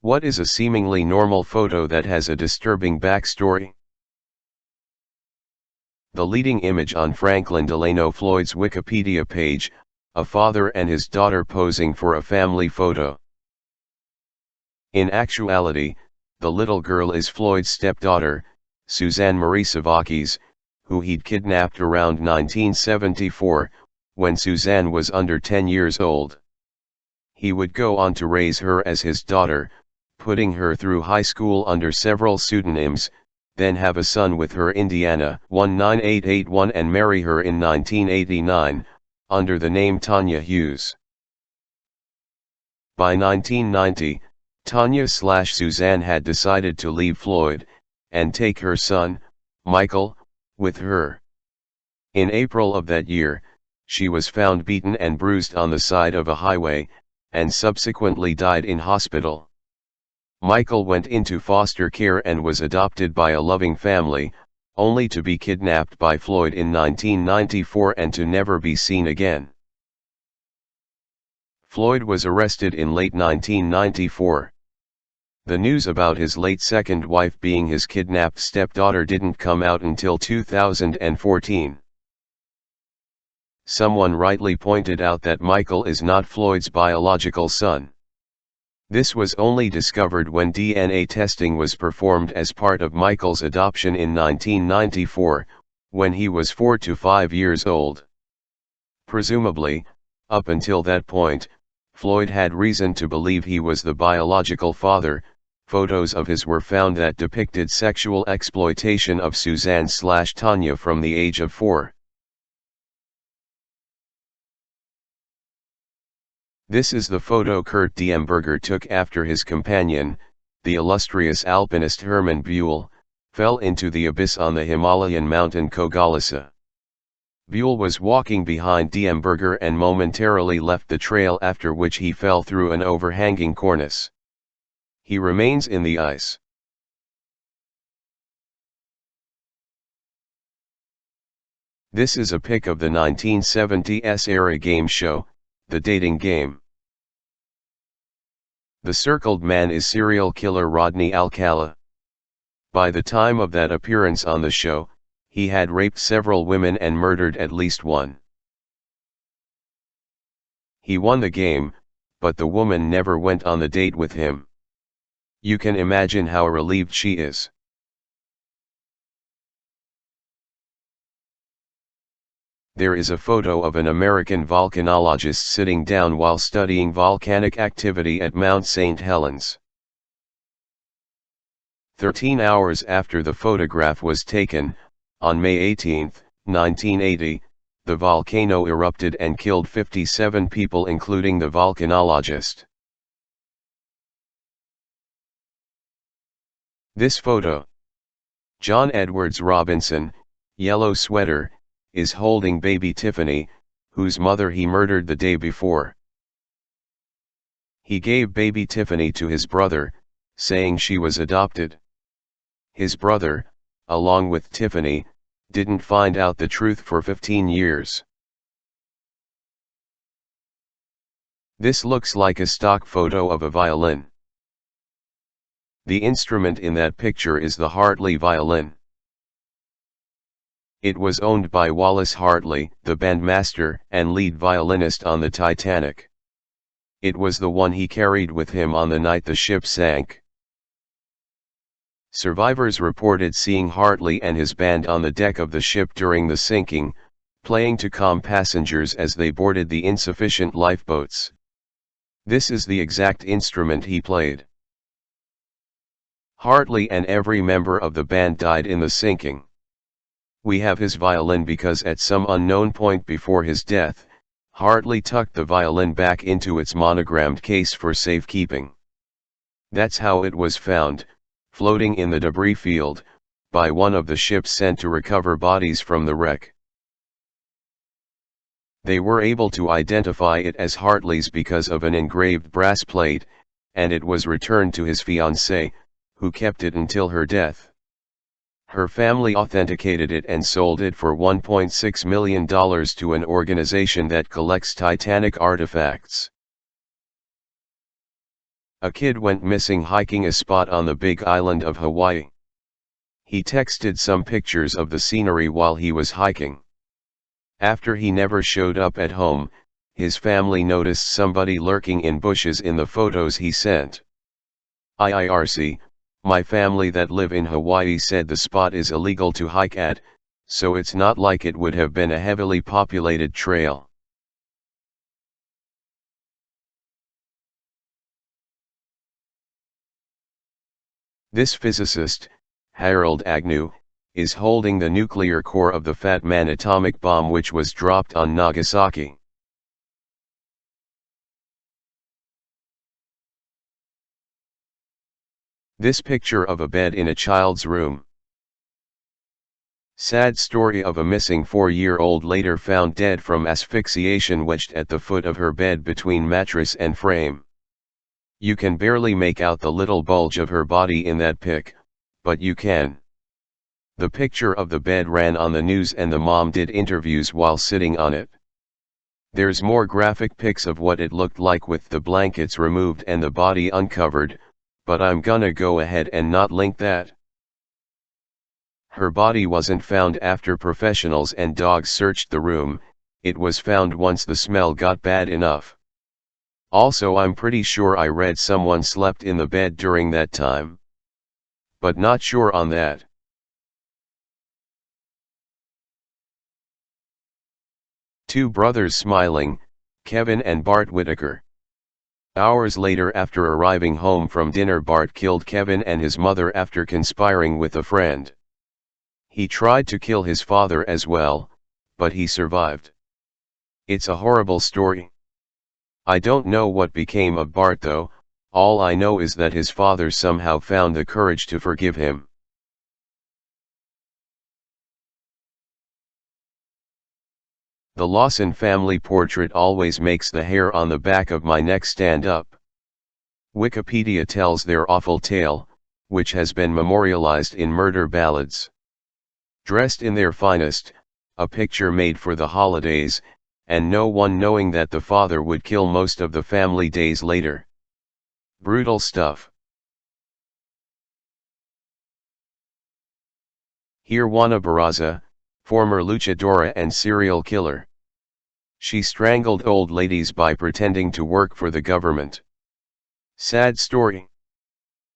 What is a seemingly normal photo that has a disturbing backstory? The leading image on Franklin Delano Floyd's Wikipedia page, a father and his daughter posing for a family photo. In actuality, the little girl is Floyd's stepdaughter, Suzanne Marie Savakis, who he'd kidnapped around 1974, when Suzanne was under 10 years old. He would go on to raise her as his daughter, putting her through high school under several pseudonyms, then have a son with her, Indiana 19881, and marry her in 1989, under the name Tanya Hughes. By 1990, Tanya/Suzanne had decided to leave Floyd, and take her son, Michael, with her. In April of that year, she was found beaten and bruised on the side of a highway, and subsequently died in hospital. Michael went into foster care and was adopted by a loving family, only to be kidnapped by Floyd in 1994 and to never be seen again. Floyd was arrested in late 1994. The news about his late second wife being his kidnapped stepdaughter didn't come out until 2014. Someone rightly pointed out that Michael is not Floyd's biological son. This was only discovered when DNA testing was performed as part of Michael's adoption in 1994, when he was 4 to 5 years old. Presumably, up until that point, Floyd had reason to believe he was the biological father. Photos of his were found that depicted sexual exploitation of Suzanne/Tanya from the age of 4. This is the photo Kurt Diemberger took after his companion, the illustrious alpinist Hermann Buell, fell into the abyss on the Himalayan mountain Kogalasa. Buell was walking behind Diemberger and momentarily left the trail, after which he fell through an overhanging cornice. He remains in the ice. This is a pic of the 1970s era game show, The Dating Game. The circled man is serial killer Rodney Alcala. By the time of that appearance on the show, he had raped several women and murdered at least one. He won the game, but the woman never went on the date with him. You can imagine how relieved she is. There is a photo of an American volcanologist sitting down while studying volcanic activity at Mount St. Helens. 13 hours after the photograph was taken, on May 18, 1980, the volcano erupted and killed 57 people, including the volcanologist. This photo. John Edwards Robinson, yellow sweater, is holding baby Tiffany, whose mother he murdered the day before. He gave baby Tiffany to his brother, saying she was adopted. His brother, along with Tiffany, didn't find out the truth for 15 years. This looks like a stock photo of a violin. The instrument in that picture is the Hartley violin. It was owned by Wallace Hartley, the bandmaster and lead violinist on the Titanic. It was the one he carried with him on the night the ship sank. Survivors reported seeing Hartley and his band on the deck of the ship during the sinking, playing to calm passengers as they boarded the insufficient lifeboats. This is the exact instrument he played. Hartley and every member of the band died in the sinking. We have his violin because at some unknown point before his death, Hartley tucked the violin back into its monogrammed case for safekeeping. That's how it was found, floating in the debris field, by one of the ships sent to recover bodies from the wreck. They were able to identify it as Hartley's because of an engraved brass plate, and it was returned to his fiancée, who kept it until her death. Her family authenticated it and sold it for $1.6 million to an organization that collects Titanic artifacts. A kid went missing hiking a spot on the Big Island of Hawaii. He texted some pictures of the scenery while he was hiking. After he never showed up at home, his family noticed somebody lurking in bushes in the photos he sent. IIRC, my family that live in Hawaii said the spot is illegal to hike at, so it's not like it would have been a heavily populated trail. This physicist, Harold Agnew, is holding the nuclear core of the Fat Man atomic bomb which was dropped on Nagasaki. This picture of a bed in a child's room. Sad story of a missing 4-year-old later found dead from asphyxiation wedged at the foot of her bed between mattress and frame. You can barely make out the little bulge of her body in that pic, but you can. The picture of the bed ran on the news and the mom did interviews while sitting on it. There's more graphic pics of what it looked like with the blankets removed and the body uncovered, but I'm gonna go ahead and not link that. Her body wasn't found after professionals and dogs searched the room, it was found once the smell got bad enough. Also, I'm pretty sure I read someone slept in the bed during that time. But not sure on that. Two brothers smiling, Kevin and Bart Whitaker. Hours later, after arriving home from dinner, Bart killed Kevin and his mother after conspiring with a friend. He tried to kill his father as well, but he survived. It's a horrible story. I don't know what became of Bart though, all I know is that his father somehow found the courage to forgive him. The Lawson family portrait always makes the hair on the back of my neck stand up. Wikipedia tells their awful tale, which has been memorialized in murder ballads. Dressed in their finest, a picture made for the holidays, and no one knowing that the father would kill most of the family days later. Brutal stuff. Here Juana Barraza, former luchadora and serial killer. She strangled old ladies by pretending to work for the government. Sad story.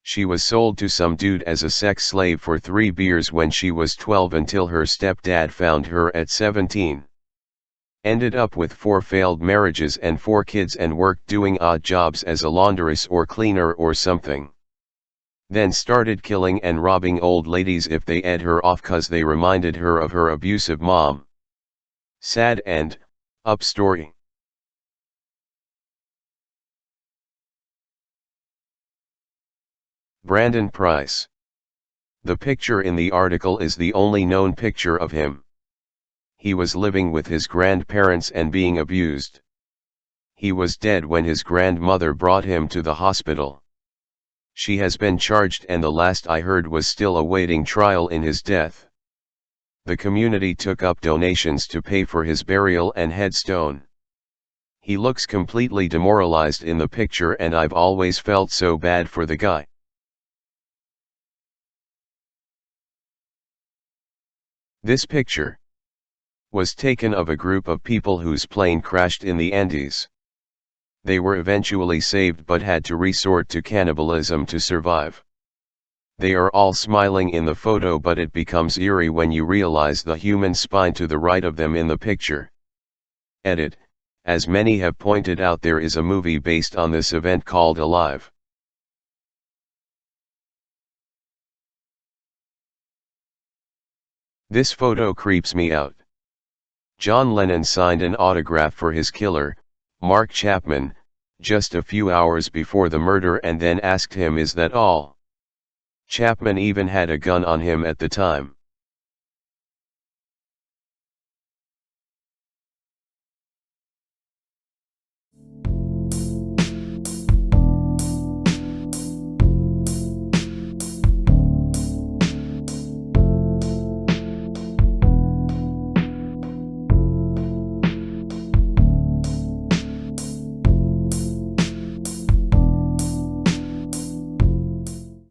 She was sold to some dude as a sex slave for 3 beers when she was 12 until her stepdad found her at 17. Ended up with 4 failed marriages and 4 kids and worked doing odd jobs as a laundress or cleaner or something. Then started killing and robbing old ladies if they ed her off cause they reminded her of her abusive mom. Sad end, up story. Brandon Price. The picture in the article is the only known picture of him. He was living with his grandparents and being abused. He was dead when his grandmother brought him to the hospital. She has been charged and the last I heard was still awaiting trial in his death. The community took up donations to pay for his burial and headstone. He looks completely demoralized in the picture and I've always felt so bad for the guy. This picture was taken of a group of people whose plane crashed in the Andes. They were eventually saved but had to resort to cannibalism to survive. They are all smiling in the photo, but it becomes eerie when you realize the human spine to the right of them in the picture. Edit, as many have pointed out, there is a movie based on this event called Alive. This photo creeps me out. John Lennon signed an autograph for his killer, Mark Chapman, just a few hours before the murder and then asked him, "Is that all?" Chapman even had a gun on him at the time.